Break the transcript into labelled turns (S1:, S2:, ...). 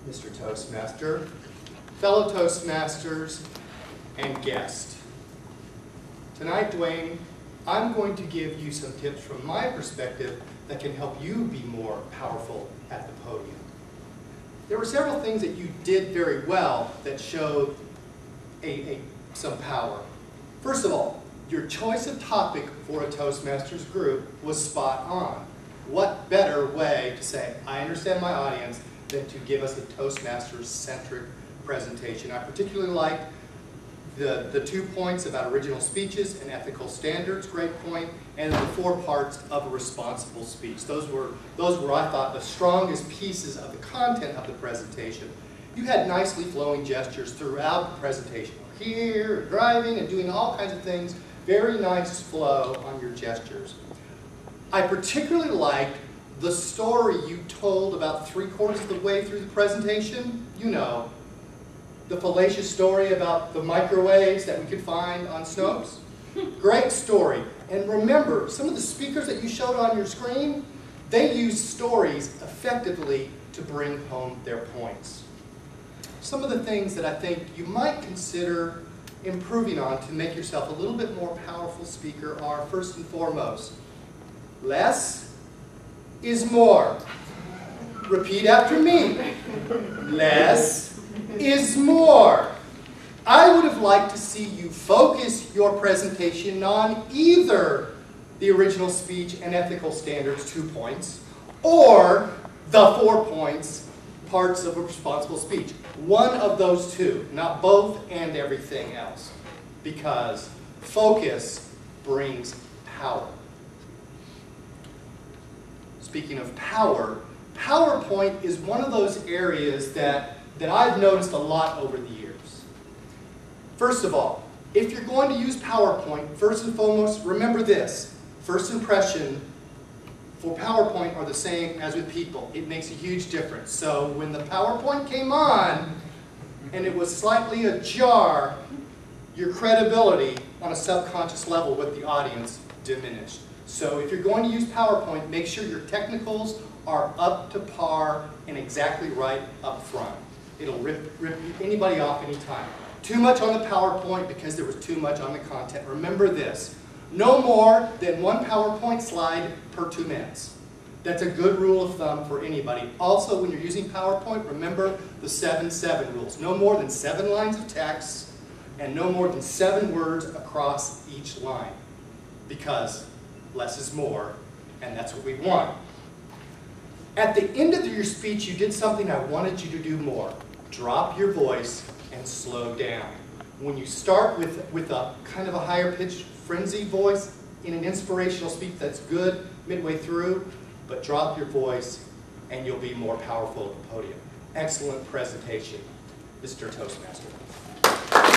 S1: Mr. Toastmaster, fellow Toastmasters, and guest. Tonight, Dwayne, I'm going to give you some tips from my perspective that can help you be more powerful at the podium. There were several things that you did very well that showed some power. First of all, your choice of topic for a Toastmasters group was spot on. What better way to say, I understand my audience, than to give us a Toastmasters-centric presentation. I particularly liked the 2 points about original speeches and ethical standards, great point, and the 4 parts of a responsible speech. Those were, I thought, the strongest pieces of the content of the presentation. You had nicely flowing gestures throughout the presentation. Here, driving, and doing all kinds of things. Very nice flow on your gestures. I particularly liked the story you told about 3/4 of the way through the presentation. You know, the fallacious story about the microwaves that we could find on Snopes. Great story. And remember, some of the speakers that you showed on your screen, they use stories effectively to bring home their points. Some of the things that I think you might consider improving on to make yourself a little bit more powerful speaker are, first and foremost, less is more. Repeat after me. Less is more. I would have liked to see you focus your presentation on either the original speech and ethical standards 2 points or the 4 points, parts of a responsible speech. One of those two, not both and everything else, because focus brings power. Speaking of power, PowerPoint is one of those areas that I've noticed a lot over the years. First of all, if you're going to use PowerPoint, first and foremost, remember this. First impression for PowerPoint are the same as with people. It makes a huge difference. So when the PowerPoint came on and it was slightly ajar, your credibility on a subconscious level with the audience diminished. So if you're going to use PowerPoint, make sure your technicals are up to par and exactly right up front. It'll rip anybody off anytime. Too much on the PowerPoint because there was too much on the content. Remember this, no more than 1 PowerPoint slide per 2 minutes. That's a good rule of thumb for anybody. Also, when you're using PowerPoint, remember the 7-7 rules. No more than 7 lines of text and no more than 7 words across each line, because less is more, and that's what we want. At the end of your speech, you did something I wanted you to do more. Drop your voice and slow down. When you start with a kind of a higher pitched, frenzied voice in an inspirational speech, that's good midway through, but drop your voice and you'll be more powerful at the podium. Excellent presentation, Mr. Toastmaster.